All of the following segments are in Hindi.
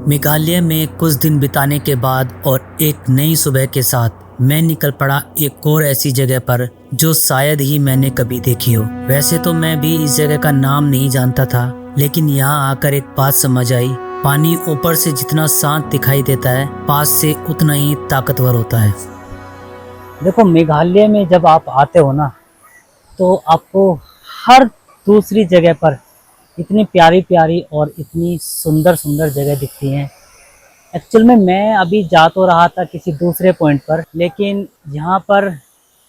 मेघालय में कुछ दिन बिताने के बाद और एक नई सुबह के साथ मैं निकल पड़ा एक और ऐसी जगह पर जो शायद ही मैंने कभी देखी हो। वैसे तो मैं भी इस जगह का नाम नहीं जानता था, लेकिन यहाँ आकर एक बात समझ आई। पानी ऊपर से जितना शांत दिखाई देता है, पास से उतना ही ताकतवर होता है। देखो, मेघालय में जब आप आते हो ना, तो आपको हर दूसरी जगह पर इतनी प्यारी प्यारी और इतनी सुंदर सुंदर जगह दिखती हैं। एक्चुअल में मैं अभी जा तो रहा था किसी दूसरे पॉइंट पर, लेकिन यहाँ पर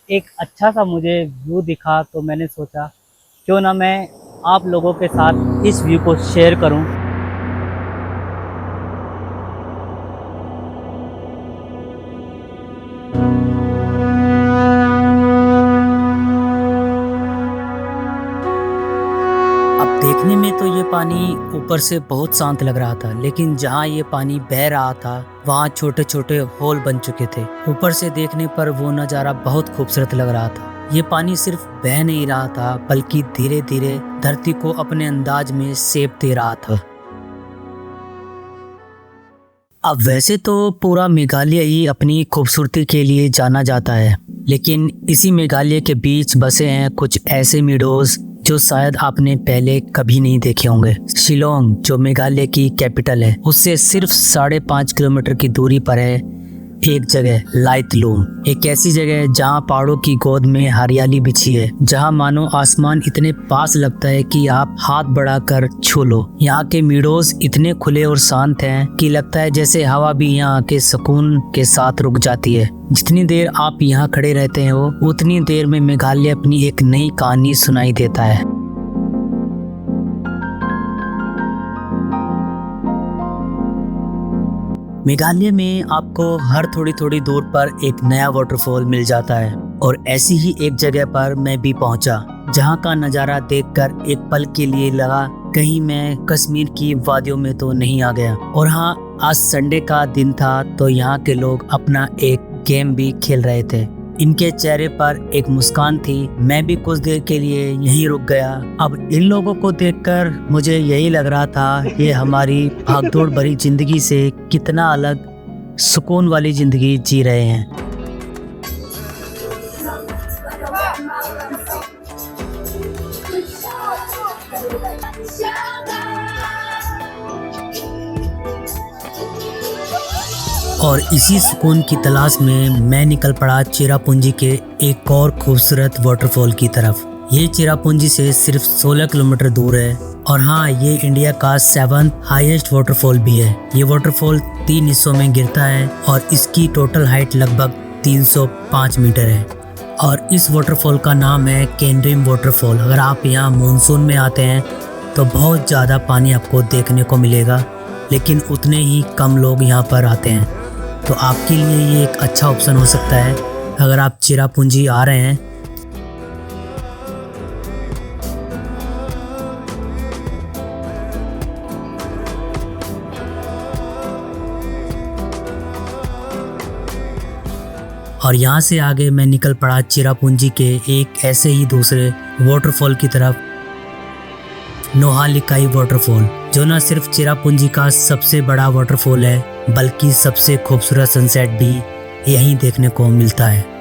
एक अच्छा सा मुझे व्यू दिखा, तो मैंने सोचा क्यों ना मैं आप लोगों के साथ इस व्यू को शेयर करूं। अब देखने में तो ये पानी ऊपर से बहुत शांत लग रहा था, लेकिन जहाँ ये पानी बह रहा था वहाँ छोटे छोटे होल बन चुके थे। ऊपर से देखने पर वो नज़ारा बहुत खूबसूरत लग रहा था। ये पानी सिर्फ बह नहीं रहा था, बल्कि धीरे धीरे धरती को अपने अंदाज में सेप दे रहा था। अब वैसे तो पूरा मेघालय ही अपनी खूबसूरती के लिए जाना जाता है, लेकिन इसी मेघालय के बीच बसे हैं कुछ ऐसे मीडोज जो शायद आपने पहले कभी नहीं देखे होंगे। शिलोंग, जो मेघालय की कैपिटल है, उससे सिर्फ 5.5 किलोमीटर की दूरी पर है एक जगह लाइतलूम। एक ऐसी जगह है जहाँ पहाड़ों की गोद में हरियाली बिछी है, जहाँ मानो आसमान इतने पास लगता है कि आप हाथ बढ़ाकर छू लो। यहाँ के मीडोज इतने खुले और शांत हैं कि लगता है जैसे हवा भी यहाँ के सुकून के साथ रुक जाती है। जितनी देर आप यहाँ खड़े रहते हो, उतनी देर में मेघालय अपनी एक नई कहानी सुनाई देता है। मेघालय में आपको हर थोड़ी थोड़ी दूर पर एक नया वाटरफॉल मिल जाता है, और ऐसी ही एक जगह पर मैं भी पहुंचा, जहां का नज़ारा देखकर एक पल के लिए लगा कहीं मैं कश्मीर की वादियों में तो नहीं आ गया। और हाँ, आज संडे का दिन था, तो यहाँ के लोग अपना एक गेम भी खेल रहे थे। इनके चेहरे पर एक मुस्कान थी। मैं भी कुछ देर के लिए यहीं रुक गया। अब इन लोगों को देखकर मुझे यही लग रहा था, ये हमारी भागदौड़ भरी जिंदगी से कितना अलग सुकून वाली जिंदगी जी रहे हैं। और इसी सुकून की तलाश में मैं निकल पड़ा चेरापूंजी के एक और खूबसूरत वाटरफॉल की तरफ। ये चेरापूंजी से सिर्फ 16 किलोमीटर दूर है, और हाँ, ये इंडिया का 7th हाईएस्ट वाटरफॉल भी है। ये वाटरफॉल 3 हिस्सों में गिरता है और इसकी टोटल हाइट लगभग 305 मीटर है। और इस वाटरफॉल का नाम है केनड्रीम वाटरफॉल। अगर आप यहाँ मानसून में आते हैं तो बहुत ज़्यादा पानी आपको देखने को मिलेगा, लेकिन उतने ही कम लोग यहाँ पर आते हैं। तो आपके लिए ये एक अच्छा ऑप्शन हो सकता है अगर आप चेरापूंजी आ रहे हैं। और यहाँ से आगे मैं निकल पड़ा चेरापूंजी के एक ऐसे ही दूसरे वाटरफॉल की तरफ, नोहालिकाई वाटरफॉल, जो न सिर्फ चेरापूंजी का सबसे बड़ा वाटरफॉल है, बल्कि सबसे खूबसूरत सनसेट भी यहीं देखने को मिलता है।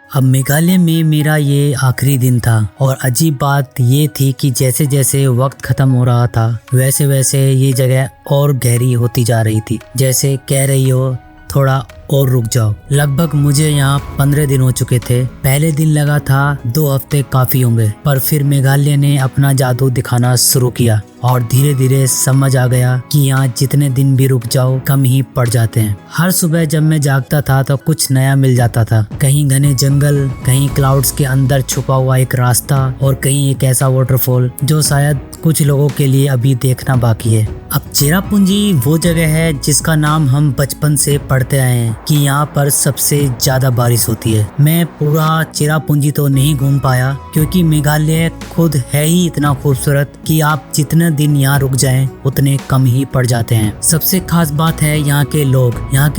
अब मेघालय में मेरा ये आखिरी दिन था, और अजीब बात ये थी कि जैसे जैसे वक्त खत्म हो रहा था, वैसे वैसे ये जगह और गहरी होती जा रही थी। जैसे कह रही हो थोड़ा और रुक जाओ। लगभग मुझे यहाँ 15 दिन हो चुके थे। पहले दिन लगा था 2 हफ्ते काफी होंगे, पर फिर मेघालय ने अपना जादू दिखाना शुरू किया, और धीरे धीरे समझ आ गया कि यहाँ जितने दिन भी रुक जाओ कम ही पड़ जाते हैं। हर सुबह जब मैं जागता था तो कुछ नया मिल जाता था। कहीं घने जंगल, कहीं क्लाउड्स के अंदर छुपा हुआ एक रास्ता, और कहीं एक ऐसा वाटरफॉल जो शायद कुछ लोगों के लिए अभी देखना बाकी है। अब चेरापूंजी वो जगह है जिसका नाम हम बचपन से पढ़ते आए हैं कि यहाँ पर सबसे ज्यादा बारिश होती है। मैं पूरा चेरापूंजी तो नहीं घूम पाया क्योंकि मेघालय खुद है ही इतना खूबसूरत कि आप जितने दिन यहाँ रुक जाएं उतने कम ही पड़ जाते हैं। सबसे खास बात है यहाँ के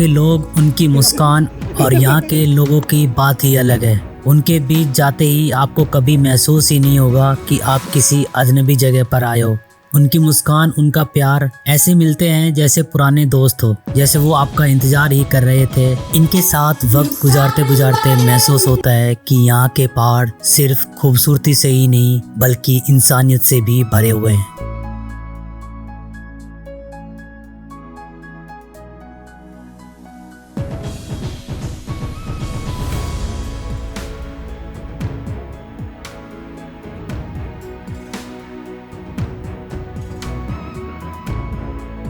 लोग, उनकी मुस्कान और यहाँ के लोगों की बात ही अलग है। उनके बीच जाते ही आपको कभी महसूस ही नहीं होगा कि आप किसी अजनबी जगह पर आए हो। उनकी मुस्कान, उनका प्यार ऐसे मिलते हैं जैसे पुराने दोस्त हो, जैसे वो आपका इंतजार ही कर रहे थे। इनके साथ वक्त गुजारते गुजारते महसूस होता है कि यहाँ के पहाड़ सिर्फ खूबसूरती से ही नहीं बल्कि इंसानियत से भी भरे हुए हैं।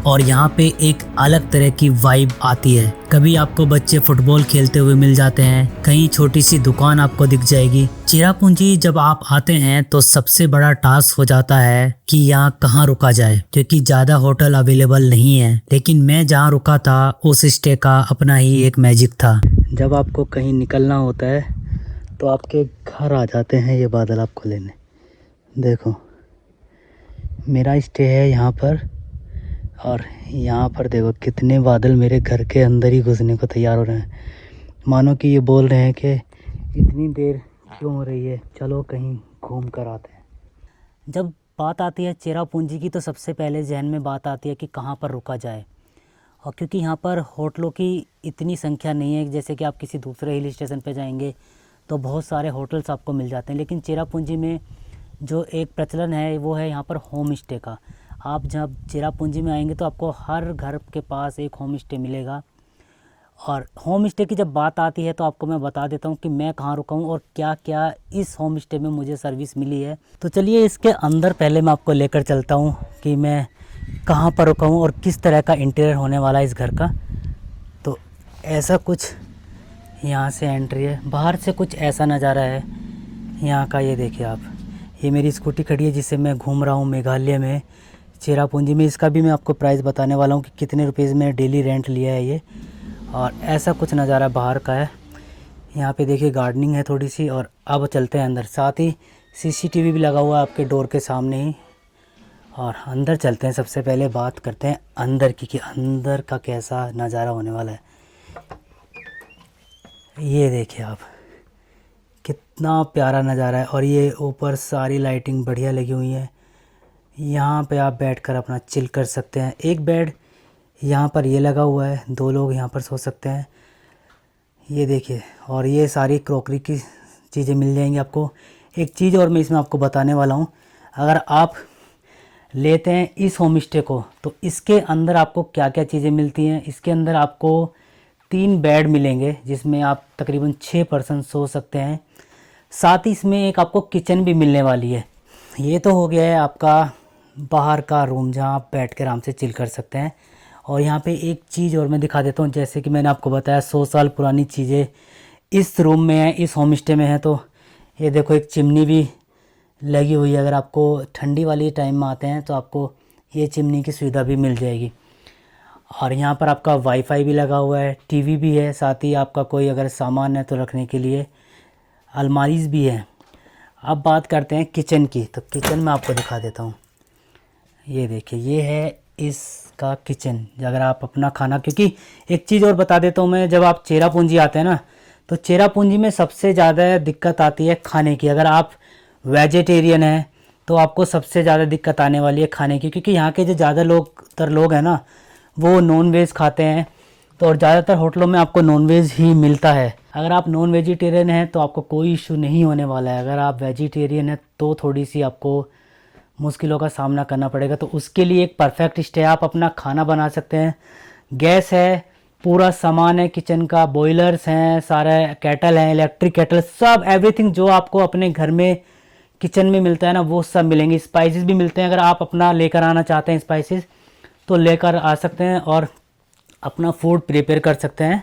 और यहाँ पे एक अलग तरह की वाइब आती है। कभी आपको बच्चे फुटबॉल खेलते हुए मिल जाते हैं, कहीं छोटी सी दुकान आपको दिख जाएगी। चेरापूंजी जब आप आते हैं तो सबसे बड़ा टास्क हो जाता है कि यहाँ कहाँ रुका जाए, क्योंकि ज्यादा होटल अवेलेबल नहीं है। लेकिन मैं जहाँ रुका था उस स्टे का अपना ही एक मैजिक था। जब आपको कहीं निकलना होता है तो आपके घर आ जाते हैं ये बादल आपको लेने। देखो मेरा स्टे है यहाँ पर, और यहाँ पर देखो कितने बादल मेरे घर के अंदर ही घुसने को तैयार हो रहे हैं। मानो कि ये बोल रहे हैं कि इतनी देर क्यों हो रही है, चलो कहीं घूम कर आते हैं। जब बात आती है चेरापूंजी की तो सबसे पहले जहन में बात आती है कि कहाँ पर रुका जाए। और क्योंकि यहाँ पर होटलों की इतनी संख्या नहीं है, जैसे कि आप किसी दूसरे हिल स्टेशन पर जाएंगे तो बहुत सारे होटल्स आपको मिल जाते हैं। लेकिन चेरापूंजी में जो एक प्रचलन है वो है यहाँ पर होम स्टे का। आप जब चेरापूंजी में आएंगे तो आपको हर घर के पास एक होम स्टे मिलेगा। और होम स्टे की जब बात आती है तो आपको मैं बता देता हूँ कि मैं कहाँ रुका हूँ और क्या क्या इस होम स्टे में मुझे सर्विस मिली है। तो चलिए इसके अंदर पहले मैं आपको लेकर चलता हूँ कि मैं कहाँ पर रुका हूँ और किस तरह का इंटीरियर होने वाला है इस घर का। तो ऐसा कुछ यहाँ से एंट्री है, बाहर से कुछ ऐसा नज़ारा है यहाँ का। ये देखिए आप, ये मेरी स्कूटी खड़ी है जिससे मैं घूम रहा हूँ मेघालय में, चेरापूंजी में। इसका भी मैं आपको प्राइस बताने वाला हूँ कि कितने रुपए में डेली रेंट लिया है ये। और ऐसा कुछ नज़ारा बाहर का है। यहाँ पे देखिए गार्डनिंग है थोड़ी सी। और अब चलते हैं अंदर, साथ ही सीसीटीवी भी लगा हुआ है आपके डोर के सामने ही। और अंदर चलते हैं, सबसे पहले बात करते हैं अंदर की कि अंदर का कैसा नज़ारा होने वाला है। ये देखिए आप, कितना प्यारा नज़ारा है। और ये ऊपर सारी लाइटिंग बढ़िया लगी हुई है। यहाँ पे आप बैठकर अपना चिल कर सकते हैं। एक बेड यहाँ पर ये लगा हुआ है, 2 लोग यहाँ पर सो सकते हैं। ये देखिए, और ये सारी क्रॉकरी की चीज़ें मिल जाएंगी आपको। एक चीज़ और मैं इसमें आपको बताने वाला हूँ, अगर आप लेते हैं इस होम स्टे को तो इसके अंदर आपको क्या क्या चीज़ें मिलती हैं। इसके अंदर आपको 3 बेड मिलेंगे जिसमें आप तकरीबन 6 पर्सन सो सकते हैं। साथ ही इसमें एक आपको किचन भी मिलने वाली है। ये तो हो गया है आपका बाहर का रूम जहाँ आप बैठ कर आराम से चिल कर सकते हैं। और यहाँ पे एक चीज़ और मैं दिखा देता हूँ, जैसे कि मैंने आपको बताया 100 साल पुरानी चीज़ें इस रूम में है, इस होम स्टे में है। तो ये देखो एक चिमनी भी लगी हुई है। अगर आपको ठंडी वाली टाइम में आते हैं तो आपको ये चिमनी की सुविधा भी मिल जाएगी। और यहाँ पर आपका वाईफाई भी लगा हुआ है, टीवी भी है, साथ ही आपका कोई अगर सामान है तो रखने के लिए अलमारीज़ भी है। अब बात करते हैं किचन की, तो किचन में आपको दिखा देता हूँ। ये देखिए, ये है इसका किचन। अगर आप अपना खाना, क्योंकि एक चीज़ और बता देता हूँ मैं, जब आप चेरापूंजी आते हैं ना तो चेरापूंजी में सबसे ज़्यादा दिक्कत आती है खाने की। अगर आप वेजिटेरियन हैं तो आपको सबसे ज़्यादा दिक्कत आने वाली है खाने की, क्योंकि यहाँ के जो ज़्यादातर लोग हैं ना वो नॉन वेज खाते हैं। तो और ज़्यादातर होटलों में आपको नॉन वेज ही मिलता है। अगर आप नॉन वेजिटेरियन हैं तो आपको कोई इशू नहीं होने वाला है। अगर आप वेजिटेरियन हैं तो थोड़ी सी आपको मुश्किलों का सामना करना पड़ेगा। तो उसके लिए एक परफेक्ट स्टे, आप अपना खाना बना सकते हैं। गैस है, पूरा सामान है किचन का, बॉयलर्स हैं, सारे केटल हैं, इलेक्ट्रिक केटल, सब एवरीथिंग जो आपको अपने घर में किचन में मिलता है ना वो सब मिलेंगे। स्पाइसेस भी मिलते हैं, अगर आप अपना लेकर आना चाहते हैं स्पाइसेस तो लेकर आ सकते हैं और अपना फूड प्रिपेयर कर सकते हैं।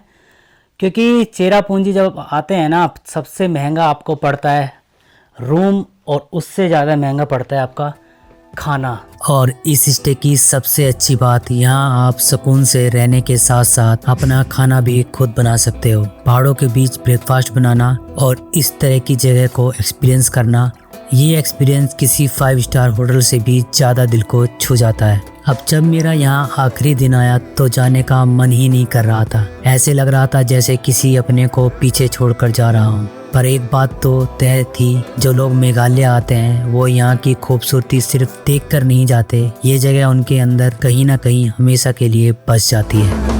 क्योंकि चेरापूंजी जब आते हैं ना, सबसे महंगा आपको पड़ता है रूम और उससे ज़्यादा महंगा पड़ता है आपका खाना। और इस स्टे की सबसे अच्छी बात, यहाँ आप सुकून से रहने के साथ साथ अपना खाना भी खुद बना सकते हो। पहाड़ों के बीच ब्रेकफास्ट बनाना और इस तरह की जगह को एक्सपीरियंस करना, ये एक्सपीरियंस किसी 5 स्टार होटल से भी ज़्यादा दिल को छू जाता है। अब जब मेरा यहाँ आखिरी दिन आया तो जाने का मन ही नहीं कर रहा था। ऐसे लग रहा था जैसे किसी अपने को पीछे छोड़कर जा रहा हूँ। पर एक बात तो तय थी, जो लोग मेघालय आते हैं वो यहाँ की खूबसूरती सिर्फ देखकर नहीं जाते, ये जगह उनके अंदर कहीं ना कहीं हमेशा के लिए बस जाती है।